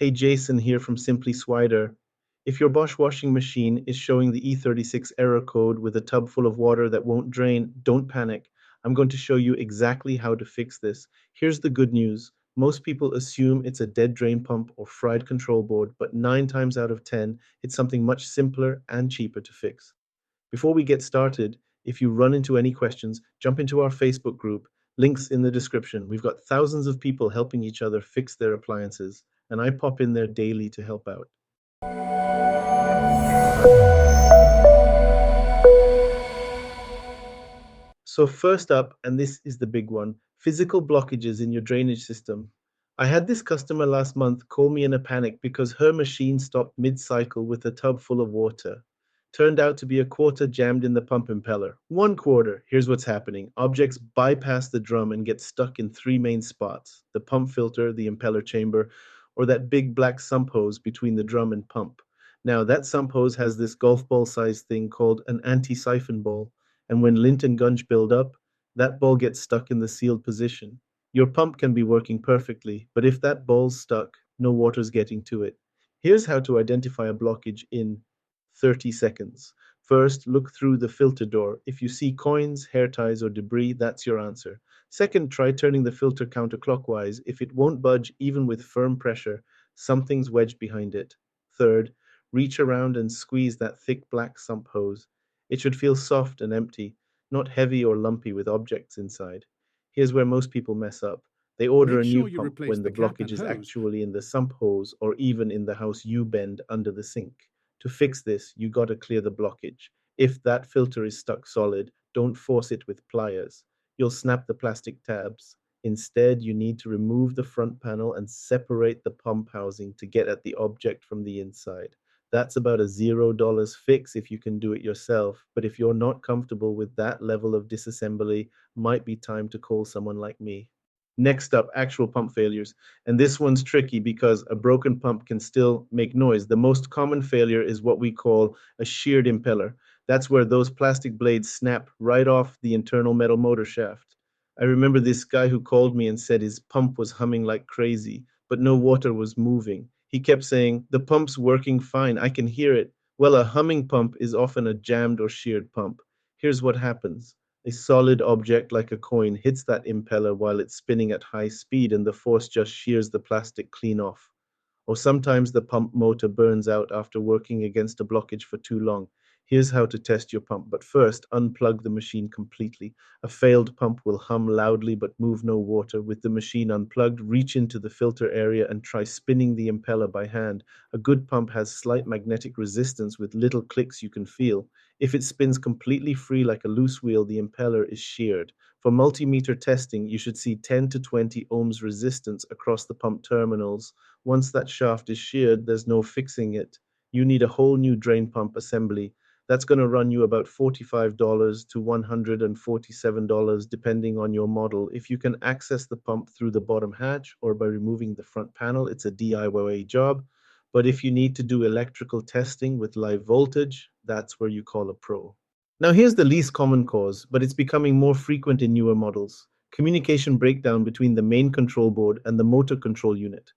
Hey, Jason here from Simply Swider. If your Bosch washing machine is showing the E36 error code with a tub full of water that won't drain, don't panic. I'm going to show you exactly how to fix this. Here's the good news. Most people assume it's a dead drain pump or fried control board, but 9 times out of 10, it's something much simpler and cheaper to fix. Before we get started, if you run into any questions, jump into our Facebook group. Links in the description. We've got thousands of people helping each other fix their appliances, and I pop in there daily to help out. So first up, and this is the big one, physical blockages in your drainage system. I had this customer last month call me in a panic because her machine stopped mid-cycle with a tub full of water. Turned out to be a quarter jammed in the pump impeller. 1/4. Here's what's happening. Objects bypass the drum and get stuck in three main spots: the pump filter, the impeller chamber, or that big black sump hose between the drum and pump. Now, that sump hose has this golf ball sized thing called an anti-siphon ball, and when lint and gunge build up, that ball gets stuck in the sealed position. Your pump can be working perfectly, but if that ball's stuck, no water's getting to it. Here's how to identify a blockage in 30 seconds. First, look through the filter door. If you see coins, hair ties, or debris, that's your answer. Second, try turning the filter counterclockwise. If it won't budge even with firm pressure, something's wedged behind it. Third, reach around and squeeze that thick black sump hose. It should feel soft and empty, not heavy or lumpy with objects inside. Here's where most people mess up. They order Make a new sure you pump replace when the the cap blockage and is hose. actually in the sump hose or even in the house U bend under the sink. To fix this, you gotta clear the blockage. If that filter is stuck solid, don't force it with pliers. You'll snap the plastic tabs. Instead, you need to remove the front panel and separate the pump housing to get at the object from the inside. That's about a $0 fix if you can do it yourself, but if you're not comfortable with that level of disassembly, might be time to call someone like me. Next up, actual pump failures. And this one's tricky because a broken pump can still make noise. The most common failure is what we call a sheared impeller. That's where those plastic blades snap right off the internal metal motor shaft. I remember this guy who called me and said his pump was humming like crazy, but no water was moving. He kept saying, "The pump's working fine, I can hear it." Well, a humming pump is often a jammed or sheared pump. Here's what happens. A solid object like a coin hits that impeller while it's spinning at high speed, and the force just shears the plastic clean off. Or sometimes the pump motor burns out after working against a blockage for too long. Here's how to test your pump, but first, unplug the machine completely. A failed pump will hum loudly but move no water. With the machine unplugged, reach into the filter area and try spinning the impeller by hand. A good pump has slight magnetic resistance with little clicks you can feel. If it spins completely free like a loose wheel, the impeller is sheared. For multimeter testing, you should see 10 to 20 ohms resistance across the pump terminals. Once that shaft is sheared, there's no fixing it. You need a whole new drain pump assembly. That's going to run you about $45 to $147 depending on your model. If you can access the pump through the bottom hatch or by removing the front panel, it's a DIY job. But if you need to do electrical testing with live voltage, that's where you call a pro. Now, here's the least common cause, but it's becoming more frequent in newer models: communication breakdown between the main control board and the motor control unit.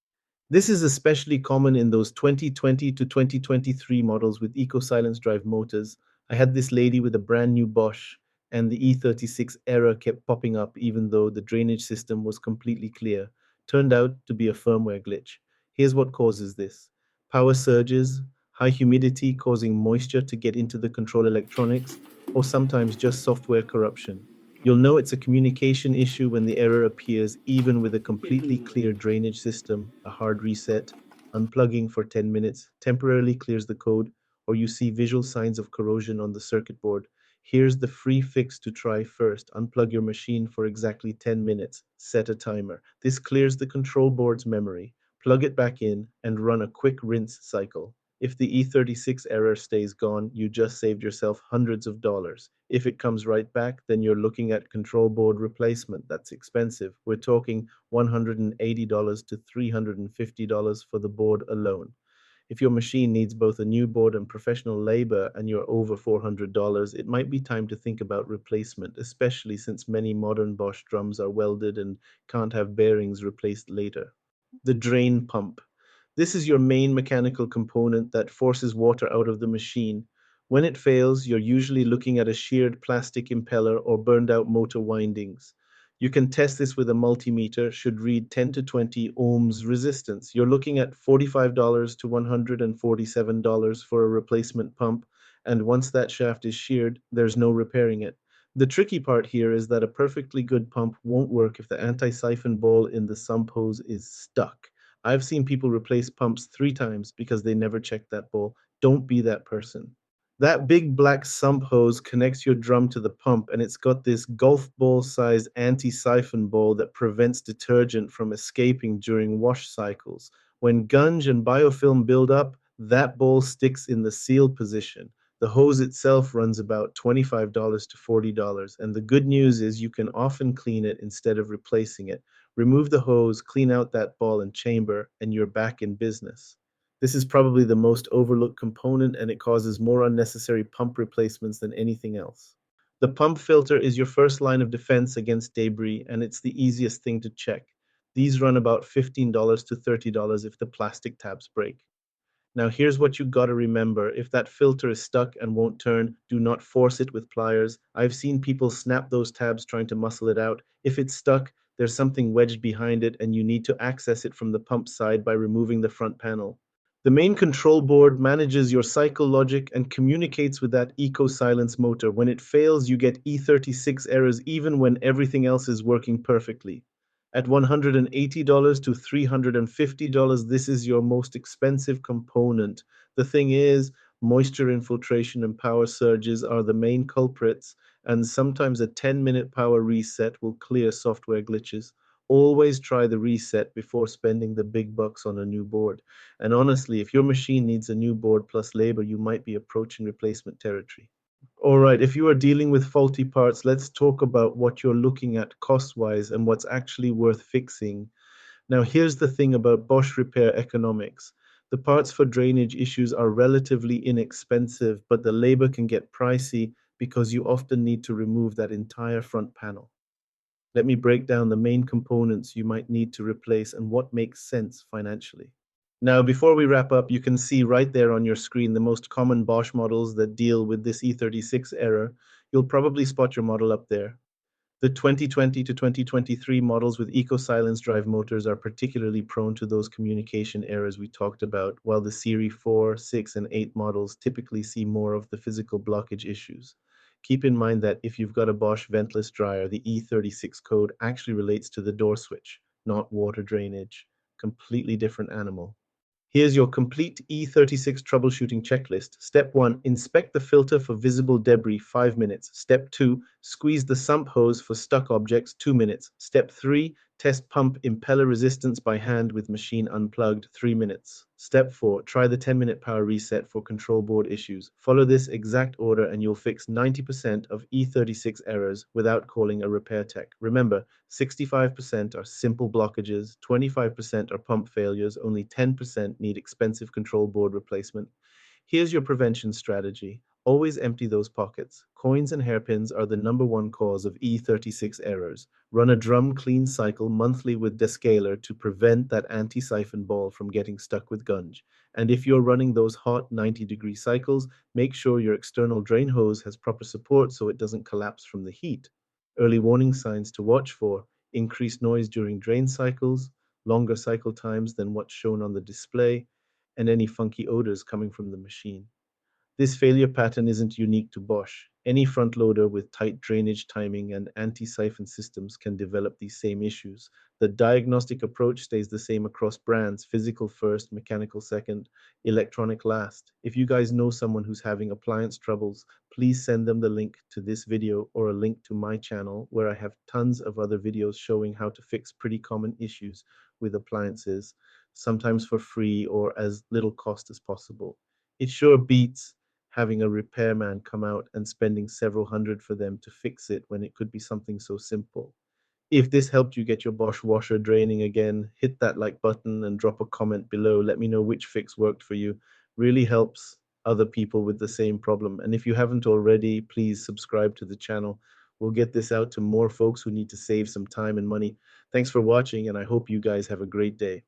This is especially common in those 2020 to 2023 models with Eco Silence drive motors. I had this lady with a brand new Bosch, and the E36 error kept popping up even though the drainage system was completely clear. Turned out to be a firmware glitch. Here's what causes this: power surges, high humidity causing moisture to get into the control electronics, or sometimes just software corruption. You'll know it's a communication issue when the error appears, even with a completely clear drainage system. A hard reset, unplugging for 10 minutes temporarily clears the code, or you see visual signs of corrosion on the circuit board. Here's the free fix to try first. Unplug your machine for exactly 10 minutes. Set a timer. This clears the control board's memory. Plug it back in and run a quick rinse cycle. If the E36 error stays gone, you just saved yourself hundreds of dollars. If it comes right back, then you're looking at control board replacement. That's expensive. We're talking $180 to $350 for the board alone. If your machine needs both a new board and professional labor and you're over $400, it might be time to think about replacement, especially since many modern Bosch drums are welded and can't have bearings replaced later. The drain pump. This is your main mechanical component that forces water out of the machine. When it fails, you're usually looking at a sheared plastic impeller or burned out motor windings. You can test this with a multimeter, should read 10 to 20 ohms resistance. You're looking at $45 to $147 for a replacement pump, and once that shaft is sheared, there's no repairing it. The tricky part here is that a perfectly good pump won't work if the anti-siphon ball in the sump hose is stuck. I've seen people replace pumps 3 times because they never checked that ball. Don't be that person. That big black sump hose connects your drum to the pump, and it's got this golf ball sized anti siphon ball that prevents detergent from escaping during wash cycles. When gunge and biofilm build up, that ball sticks in the sealed position. The hose itself runs about $25 to $40, and the good news is you can often clean it instead of replacing it. Remove the hose, clean out that ball and chamber, and you're back in business. This is probably the most overlooked component, and it causes more unnecessary pump replacements than anything else. The pump filter is your first line of defense against debris, and it's the easiest thing to check. These run about $15 to $30 if the plastic tabs break. Now, here's what you gotta remember. If that filter is stuck and won't turn, do not force it with pliers. I've seen people snap those tabs trying to muscle it out. If it's stuck, there's something wedged behind it, and you need to access it from the pump side by removing the front panel. The main control board manages your cycle logic and communicates with that eco silence motor. When it fails, you get E36 errors even when everything else is working perfectly. At $180 to $350, this is your most expensive component. The thing is, moisture infiltration and power surges are the main culprits, and sometimes a 10-minute power reset will clear software glitches. Always try the reset before spending the big bucks on a new board. And honestly, if your machine needs a new board plus labor, you might be approaching replacement territory. All right, if you are dealing with faulty parts, let's talk about what you're looking at cost-wise and what's actually worth fixing. Now, here's the thing about Bosch repair economics. The parts for drainage issues are relatively inexpensive, but the labor can get pricey because you often need to remove that entire front panel. Let me break down the main components you might need to replace and what makes sense financially. Now, before we wrap up, you can see right there on your screen the most common Bosch models that deal with this E36 error. You'll probably spot your model up there. The 2020 to 2023 models with eco-silence drive motors are particularly prone to those communication errors we talked about, while the Series 4, 6, and 8 models typically see more of the physical blockage issues. Keep in mind that if you've got a Bosch ventless dryer, the E36 code actually relates to the door switch, not water drainage. Completely different animal. Here's your complete E36 troubleshooting checklist. Step 1, inspect the filter for visible debris, 5 minutes. Step 2, squeeze the sump hose for stuck objects, 2 minutes. Step 3, test pump impeller resistance by hand with machine unplugged, 3 minutes. Step 4, try the 10-minute power reset for control board issues. Follow this exact order and you'll fix 90% of E36 errors without calling a repair tech. Remember, 65% are simple blockages, 25% are pump failures, only 10% need expensive control board replacement. Here's your prevention strategy. Always empty those pockets. Coins and hairpins are the #1 cause of E36 errors. Run a drum clean cycle monthly with descaler to prevent that anti-siphon ball from getting stuck with gunge. And if you're running those hot 90-degree cycles, make sure your external drain hose has proper support so it doesn't collapse from the heat. Early warning signs to watch for: increased noise during drain cycles, longer cycle times than what's shown on the display, and any funky odors coming from the machine. This failure pattern isn't unique to Bosch. Any front loader with tight drainage timing and anti-siphon systems can develop these same issues. The diagnostic approach stays the same across brands: physical first, mechanical second, electronic last. If you guys know someone who's having appliance troubles, please send them the link to this video or a link to my channel where I have tons of other videos showing how to fix pretty common issues with appliances, sometimes for free or as little cost as possible. It sure beats having a repairman come out and spending several hundred for them to fix it when it could be something so simple. If this helped you get your Bosch washer draining again, hit that like button and drop a comment below. Let me know which fix worked for you. Really helps other people with the same problem. And if you haven't already, please subscribe to the channel. We'll get this out to more folks who need to save some time and money. Thanks for watching, and I hope you guys have a great day.